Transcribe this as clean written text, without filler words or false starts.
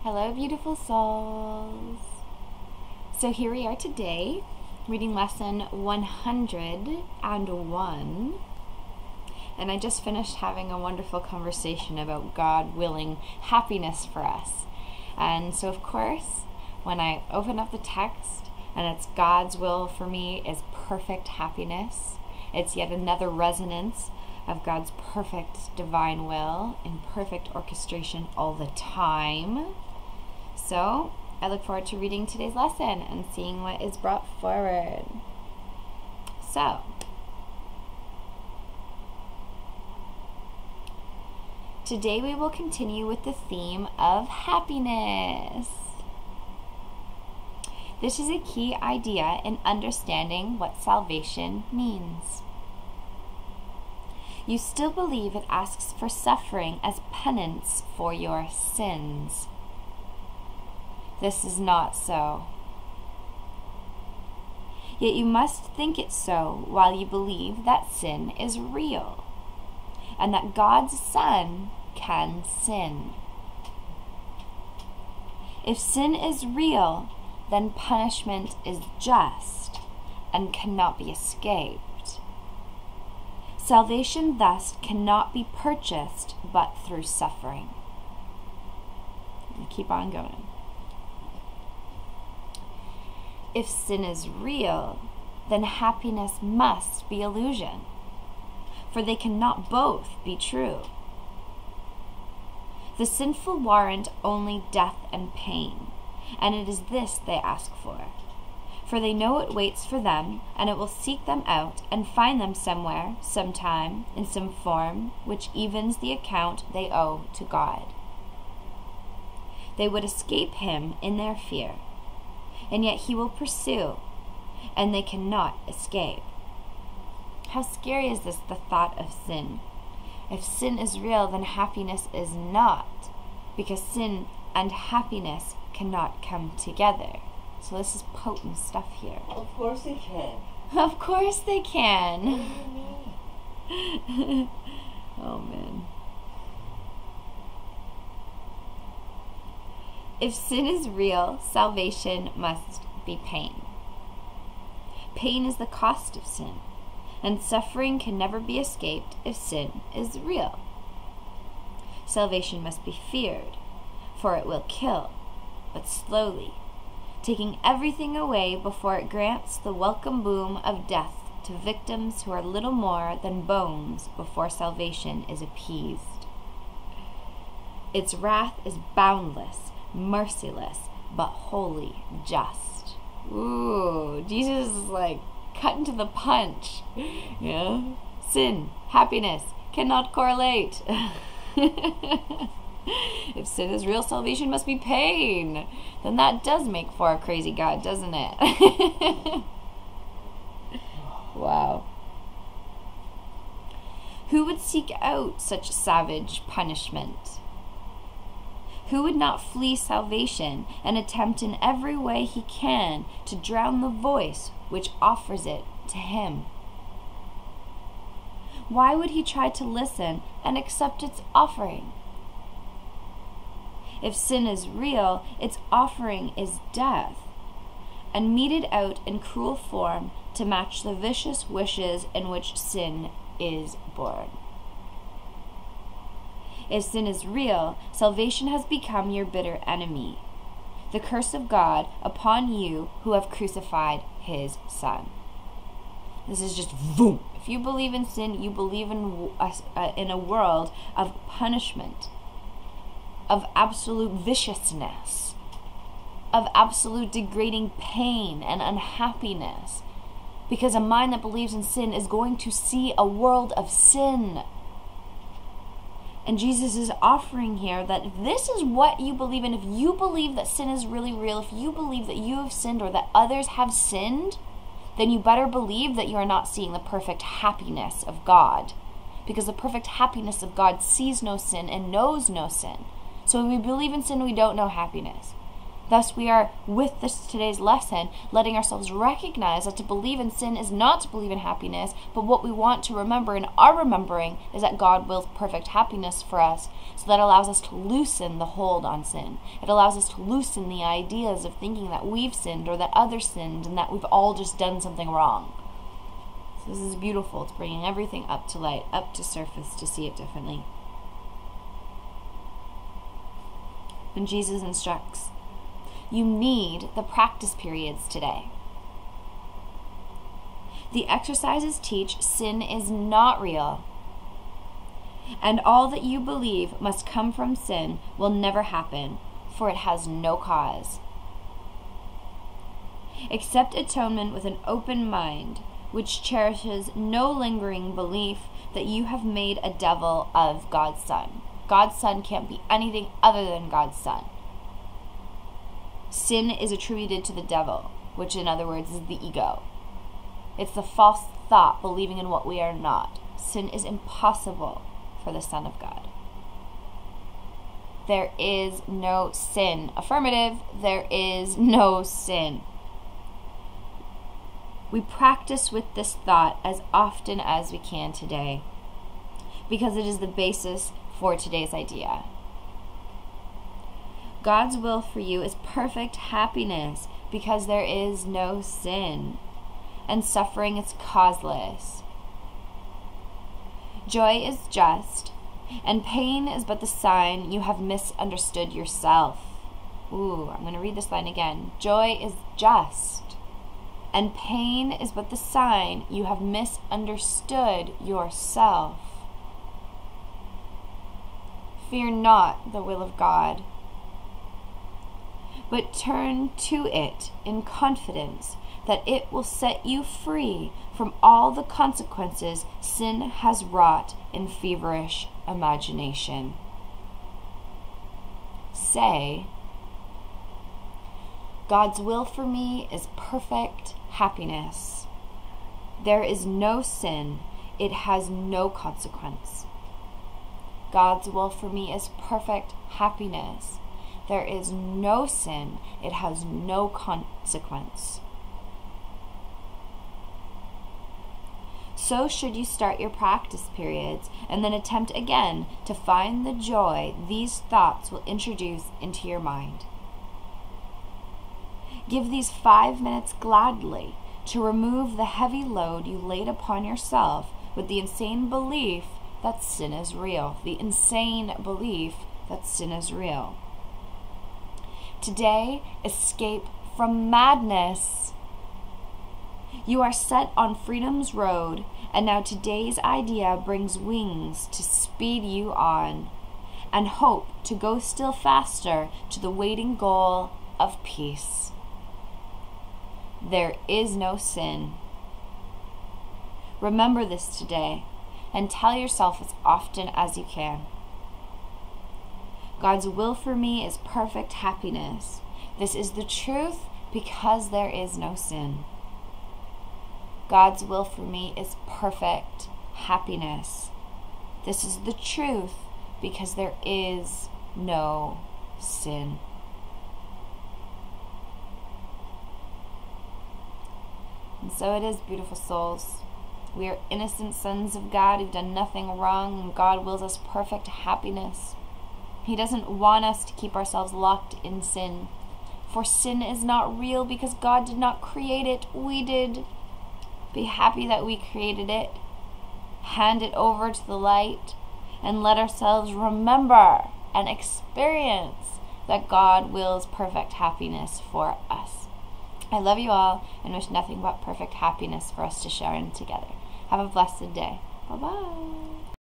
Hello, beautiful souls. So here we are today, reading lesson 101. And I just finished having a wonderful conversation about God willing happiness for us. And so, of course, when I open up the text and it's God's will for me is perfect happiness, it's yet another resonance of God's perfect divine will in perfect orchestration all the time. So I look forward to reading today's lesson and seeing what is brought forward. So, today we will continue with the theme of happiness. This is a key idea in understanding what salvation means. You still believe it asks for suffering as penance for your sins. This is not so. Yet you must think it so while you believe that sin is real, and that God's Son can sin. If sin is real, then punishment is just and cannot be escaped. Salvation thus cannot be purchased but through suffering. Keep on going. If sin is real, then happiness must be illusion, for they cannot both be true. The sinful warrant only death and pain, and it is this they ask for they know it waits for them, and it will seek them out and find them somewhere, sometime, in some form which evens the account they owe to God. They would escape him in their fear, and yet he will pursue, and they cannot escape. How scary is this, the thought of sin? If sin is real, then happiness is not, because sin and happiness cannot come together. So this is potent stuff here. Of course they can. Of course they can. What do you mean? Oh, man. If sin is real, salvation must be pain. Pain is the cost of sin, and suffering can never be escaped if sin is real. Salvation must be feared, for it will kill, but slowly, taking everything away before it grants the welcome boom of death to victims who are little more than bones before salvation is appeased. Its wrath is boundless, merciless, but wholly just. Ooh, Jesus is like cutting to the punch. Yeah? Sin, happiness cannot correlate. If sin is real, salvation must be pain. Then that does make for a crazy God, doesn't it? Wow. Who would seek out such savage punishment? Who would not flee salvation and attempt in every way he can to drown the voice which offers it to him? Why would he try to listen and accept its offering? If sin is real, its offering is death, and meted out in cruel form to match the vicious wishes in which sin is born. If sin is real, salvation has become your bitter enemy, the curse of God upon you who have crucified his Son. This is just boom. If you believe in sin, you believe in a world of punishment, of absolute viciousness, of absolute degrading pain and unhappiness, because a mind that believes in sin is going to see a world of sin. And Jesus is offering here that if this is what you believe in, if you believe that sin is really real, if you believe that you have sinned or that others have sinned, then you better believe that you are not seeing the perfect happiness of God. Because the perfect happiness of God sees no sin and knows no sin. So when we believe in sin, we don't know happiness. Thus, we are, with today's lesson, letting ourselves recognize that to believe in sin is not to believe in happiness, but what we want to remember and are remembering is that God wills perfect happiness for us. So that allows us to loosen the hold on sin. It allows us to loosen the ideas of thinking that we've sinned or that others sinned and that we've all just done something wrong. So this is beautiful. It's bringing everything up to light, up to surface to see it differently. When Jesus instructs, you need the practice periods today. The exercises teach sin is not real, and all that you believe must come from sin will never happen, for it has no cause. Accept atonement with an open mind, which cherishes no lingering belief that you have made a devil of God's Son. God's Son can't be anything other than God's Son. Sin is attributed to the devil, which in other words is the ego. It's the false thought, believing in what we are not. Sin is impossible for the Son of God. There is no sin. Affirmative, there is no sin. We practice with this thought as often as we can today, because it is the basis for today's idea. God's will for you is perfect happiness because there is no sin, and suffering is causeless. Joy is just, and pain is but the sign you have misunderstood yourself. Ooh, I'm going to read this line again. Joy is just, and pain is but the sign you have misunderstood yourself. Fear not the will of God, but turn to it in confidence that it will set you free from all the consequences sin has wrought in feverish imagination. Say, God's will for me is perfect happiness. There is no sin. It has no consequence. God's will for me is perfect happiness. There is no sin. It has no consequence. So should you start your practice periods and then attempt again to find the joy these thoughts will introduce into your mind. Give these 5 minutes gladly to remove the heavy load you laid upon yourself with the insane belief that sin is real. The insane belief that sin is real. Today, escape from madness. You are set on freedom's road, and now today's idea brings wings to speed you on, and hope to go still faster to the waiting goal of peace. There is no sin. Remember this today, and tell yourself as often as you can. God's will for me is perfect happiness. This is the truth because there is no sin. God's will for me is perfect happiness. This is the truth because there is no sin. And so it is, beautiful souls. We are innocent sons of God who've done nothing wrong, and God wills us perfect happiness. He doesn't want us to keep ourselves locked in sin. For sin is not real because God did not create it. We did. Be happy that we created it. Hand it over to the light and let ourselves remember and experience that God wills perfect happiness for us. I love you all and wish nothing but perfect happiness for us to share in together. Have a blessed day. Bye-bye.